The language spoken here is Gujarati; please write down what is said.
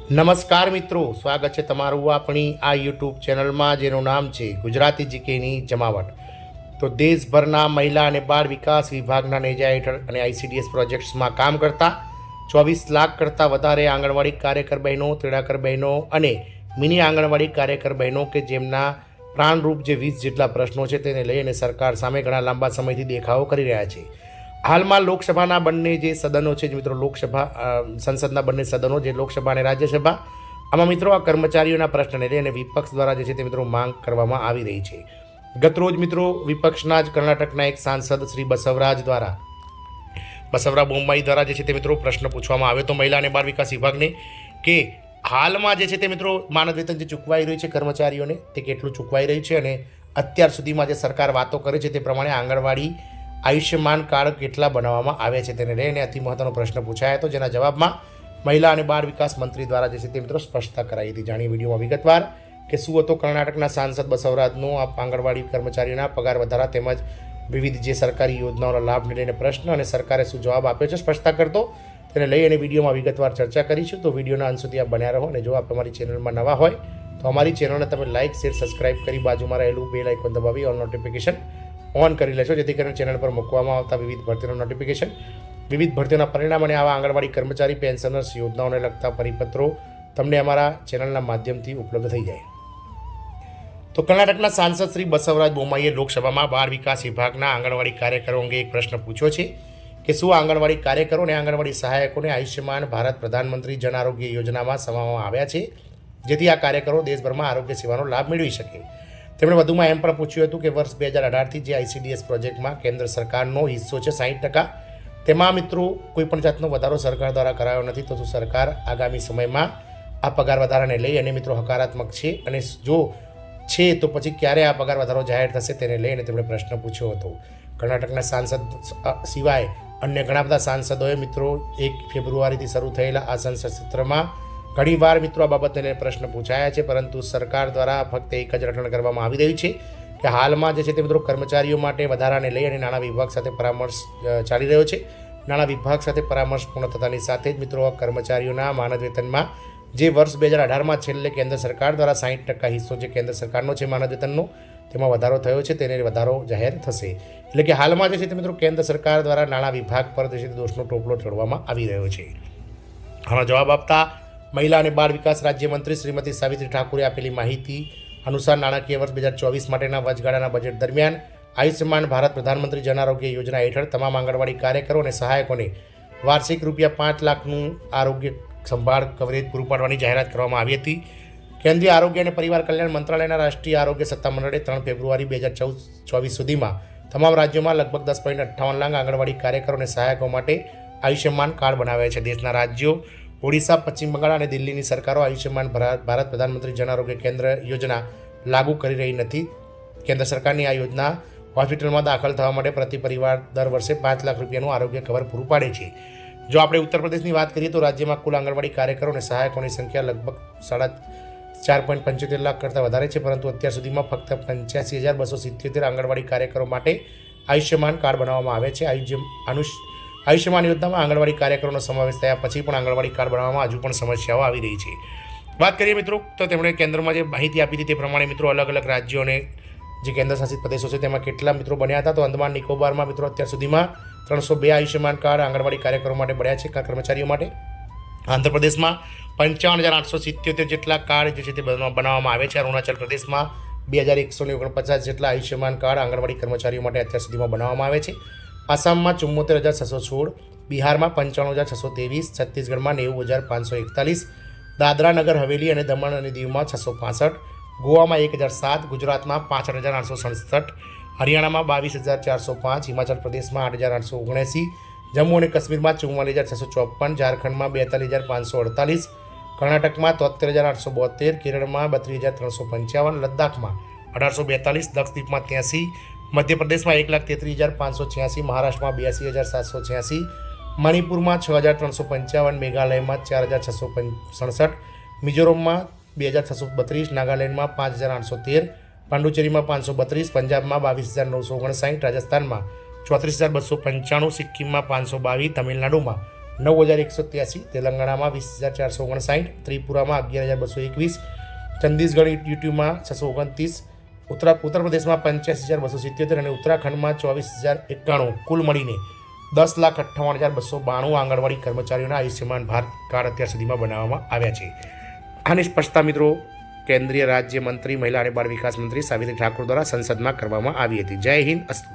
નમસ્કાર મિત્રો, સ્વાગત છે તમારું આપણી આ યુટ્યુબ ચેનલમાં જેનું નામ છે ગુજરાતી જીકેની જમાવટ। તો દેશભરના મહિલા અને બાળ વિકાસ વિભાગના નેજા હેઠળ અને આઈસીડીએસ પ્રોજેક્ટ્સમાં કામ કરતા 24 લાખ કરતાં વધારે આંગણવાડી કાર્યકર બહેનો, તેડાગર બહેનો અને મિની આંગણવાડી કાર્યકર બહેનો કે જેમના પ્રાણરૂપ જે 20 જેટલા પ્રશ્નો છે તેને લઈને સરકાર સામે ઘણા લાંબા સમયથી દેખાવો કરી રહ્યા છે। હાલમાં લોકસભાના બંને જે સદનો છે મિત્રો, લોકસભા સંસદના બંને સદનો જે લોકસભા અને રાજ્યસભા, આમાં મિત્રો આ કર્મચારીઓના પ્રશ્નને લઈને વિપક્ષ દ્વારા જે છે તે મિત્રો માંગ કરવામાં આવી રહી છે। ગતરોજ મિત્રો વિપક્ષના જ કર્ણાટકના એક સાંસદ શ્રી બસવરા બોમ્માઈ દ્વારા જે છે તે મિત્રો પ્રશ્ન પૂછવામાં આવ્યો તો મહિલા અને બાળ વિકાસ વિભાગને કે હાલમાં જે છે તે મિત્રો માનદ વેતન જે ચૂકવાઈ રહ્યું છે કર્મચારીઓને તે કેટલું ચૂકવાઈ રહ્યું છે અને અત્યાર સુધીમાં જે સરકાર વાતો કરે છે તે પ્રમાણે આંગણવાડી આયુષ્યમાન કાર્ડ કેટલા બનાવવામાં આવ્યા છે તેને લઈને અતિ મહત્વનો પ્રશ્ન પૂછાયો હતો, જેના જવાબમાં મહિલા અને બાળ વિકાસ મંત્રી દ્વારા જે છે તે મિત્રો સ્પષ્ટતા કરાઈ હતી। જાણીએ વિડીયોમાં વિગતવાર કે શું હતો કર્ણાટકના સાંસદ બસવરાજનો આ આંગણવાડી કર્મચારીઓના પગાર વધારા તેમજ વિવિધ જે સરકારી યોજનાઓના લાભને લઈને પ્રશ્ન અને સરકારે શું જવાબ આપ્યો છે સ્પષ્ટતા કરતો તેને લઈ અને વિડીયોમાં વિગતવાર ચર્ચા કરીશું। તો વિડીયોના અંત સુધી આપ બન્યા રહો અને જો આપ અમારી ચેનલમાં નવા હોય તો અમારી ચેનલને તમે લાઇક, શેર, સબસ્ક્રાઇબ કરી બાજુમાં રહેલું બેલ આઇકોન દબાવી ઓલ નોટિફિકેશન ઓન કરી લેશો, જેથી કરીને ચેનલ પર મૂકવામાં આવતા વિવિધ ભરતીના નોટિફિકેશન, વિવિધ ભરતીઓના પરિણામ અને આવા આંગણવાડી કર્મચારી પેન્શનર્સ યોજનાઓને લગતા પરિપત્રો તમને અમારા ચેનલના માધ્યમથી ઉપલબ્ધ થઈ જાય। તો કર્ણાટકના સાંસદ શ્રી બસવરાજ બોમ્માઈએ લોકસભામાં બાળ વિકાસ વિભાગના આંગણવાડી કાર્યકરો અંગે એક પ્રશ્ન પૂછ્યો છે કે શું આંગણવાડી કાર્યકરો અને આંગણવાડી સહાયકોને આયુષ્યમાન ભારત પ્રધાનમંત્રી જન આરોગ્ય યોજનામાં સમાવવામાં આવ્યા છે, જેથી આ કાર્યકરો દેશભરમાં આરોગ્ય સેવાનો લાભ મેળવી શકે। તેમણે વધુમાં એમ પણ પૂછ્યું હતું કે વર્ષ 2018થી જે આઈસીડીએસ પ્રોજેક્ટમાં કેન્દ્ર સરકારનો હિસ્સો છે 60%, તેમાં મિત્રો કોઈપણ જાતનો વધારો સરકાર દ્વારા કરાયો નથી, તો શું સરકાર આગામી સમયમાં આ પગાર વધારાને લઈ અને મિત્રો હકારાત્મક છે અને જો છે તો પછી ક્યારે આ પગાર વધારો જાહેર થશે તેને લઈને તેમણે પ્રશ્ન પૂછ્યો હતો। કર્ણાટકના સાંસદ સિવાય અન્ય ઘણા બધા સાંસદોએ મિત્રો 1 ફેબ્રુઆરીથી શરૂ થયેલા આ સંસદ સત્રમાં ઘણીવાર મિત્રો આ બાબતને લઈને પ્રશ્ન પૂછાયા છે, પરંતુ સરકાર દ્વારા ફક્ત એક જ રટણ કરવામાં આવી રહ્યું છે કે હાલમાં જે છે તે મિત્રો કર્મચારીઓ માટે વધારાને લઈ અને નાણાં વિભાગ સાથે પરામર્શ ચાલી રહ્યો છે। નાણાં વિભાગ સાથે પરામર્શ પૂર્ણ થતાની સાથે જ મિત્રો કર્મચારીઓના માનદ વેતનમાં જે વર્ષ 2018માં છેલ્લે કેન્દ્ર સરકાર દ્વારા 60% હિસ્સો જે કેન્દ્ર સરકારનો છે માનદ વેતનનો, તેમાં વધારો થયો છે, તેને વધારો જાહેર થશે। એટલે કે હાલમાં જે છે તે મિત્રો કેન્દ્ર સરકાર દ્વારા નાણાં વિભાગ પર જે છે તે દોષનો ટોપલો ચડવામાં આવી રહ્યો છે। આનો જવાબ આપતા મહિલા અને બાળ વિકાસ રાજ્યમંત્રી શ્રીમતી સાવિત્રી ઠાકુરે આપેલી માહિતી અનુસાર નાણાકીય વર્ષ 2024 માટેના વચગાળાના બજેટ દરમિયાન આયુષ્યમાન ભારત પ્રધાનમંત્રી જન આરોગ્ય યોજના હેઠળ તમામ આંગણવાડી કાર્યકરો અને સહાયકોને વાર્ષિક ₹5 લાખનું આરોગ્ય સંભાળ કવરેજ પૂરું પાડવાની જાહેરાત કરવામાં આવી હતી। કેન્દ્રીય આરોગ્ય અને પરિવાર કલ્યાણ મંત્રાલયના રાષ્ટ્રીય આરોગ્ય સત્તામંડળે 3 ફેબ્રુઆરી 2024 સુધીમાં તમામ રાજ્યોમાં લગભગ 10.58 લાખ આંગણવાડી કાર્યકરો અને સહાયકો માટે આયુષ્યમાન કાર્ડ બનાવ્યા છે। દેશના રાજ્યો ઓડિશા, પશ્ચિમ બંગાળ અને દિલ્હીની સરકારો આયુષ્યમાન ભારત પ્રધાનમંત્રી જન આરોગ્ય કેન્દ્ર યોજના લાગુ કરી રહી નથી। કેન્દ્ર સરકારની આ યોજના હોસ્પિટલમાં દાખલ થવા માટે પ્રતિ પરિવાર દર વર્ષે ₹5 લાખ આરોગ્ય કવર પૂરું પાડે છે। જો આપણે ઉત્તર પ્રદેશની વાત કરીએ તો રાજ્યમાં કુલ આંગણવાડી કાર્યકરો અને સહાયકોની સંખ્યા લગભગ 4.75 લાખ કરતાં વધારે છે, પરંતુ અત્યાર સુધીમાં ફક્ત 85,277 આંગણવાડી કાર્યકરો માટે આયુષ્યમાન કાર્ડ બનાવવામાં આવે છે। આયુષ્યમાન યોજનામાં આંગણવાડી કાર્યકરોનો સમાવેશ થયા પછી પણ આંગણવાડી કાર્ડ બનાવવામાં હજુ પણ સમસ્યાઓ આવી રહી છે। વાત કરીએ મિત્રો તો તેમણે કેન્દ્રમાં જે માહિતી આપી હતી તે પ્રમાણે મિત્રો અલગ અલગ રાજ્યો અને જે કેન્દ્ર શાસિત પ્રદેશો છે તેમાં કેટલા મિત્રો બન્યા હતા, તો અંદમાન નિકોબારમાં મિત્રો અત્યાર સુધીમાં 302 આયુષ્યમાન કાર્ડ આંગણવાડી કાર્યકરો માટે બન્યા છે, કર્મચારીઓ માટે। આંધ્રપ્રદેશમાં 55,877 જેટલા કાર્ડ જે છે તે બનાવવામાં આવે છે। અરુણાચલ પ્રદેશમાં 2,149 જેટલા આયુષ્યમાન કાર્ડ આંગણવાડી કર્મચારીઓ માટે અત્યાર સુધીમાં બનાવવામાં આવે છે। આસામમાં 74,616, બિહારમાં 95,623, છત્તીસગઢમાં 90,541, દાદરા નગર હવેલી અને દમણ અને દીવમાં 665, ગોવામાં 1,007, ગુજરાતમાં 65,867, હરિયાણામાં 22,405, હિમાચલ પ્રદેશમાં 8,879, જમ્મુ અને કાશ્મીરમાં 44,654, ઝારખંડમાં 42,548, કર્ણાટકમાં 73,872, કેરળમાં 32,355, લદ્દાખમાં 1,842, લક્ષદ્વીપમાં 83, મધ્યપ્રદેશમાં 1,33,586, મહારાષ્ટ્રમાં 82,786, મણિપુરમાં 6,355, મેઘાલયમાં 4,667, મિઝોરમમાં 2,632, નાગાલેન્ડમાં 5,813, પાંડુચેરીમાં 532, પંજાબમાં 22,959, રાજસ્થાનમાં 34,295, સિક્કિમમાં 522, તમિલનાડુમાં 9,183, તેલંગાણામાં 20,459, ત્રિપુરામાં 11,221, છત્તીસગઢ યુટીમાં 629, ઉત્તર પ્રદેશમાં 85,277 અને ઉત્તરાખંડમાં 24,091, કુલ મળીને 10,58,292 આંગણવાડી કર્મચારીઓના આયુષ્યમાન ભારત કાર્ડ અત્યાર સુધીમાં બનાવવામાં આવ્યા છે. આની સ્પષ્ટતા મિત્રો કેન્દ્રીય રાજ્ય મંત્રી મહિલા અને બાળ વિકાસ મંત્રી સાવિત્રી ઠાકુર દ્વારા સંસદમાં કરવામાં આવી હતી. જય હિન્દ, અસ્તુ.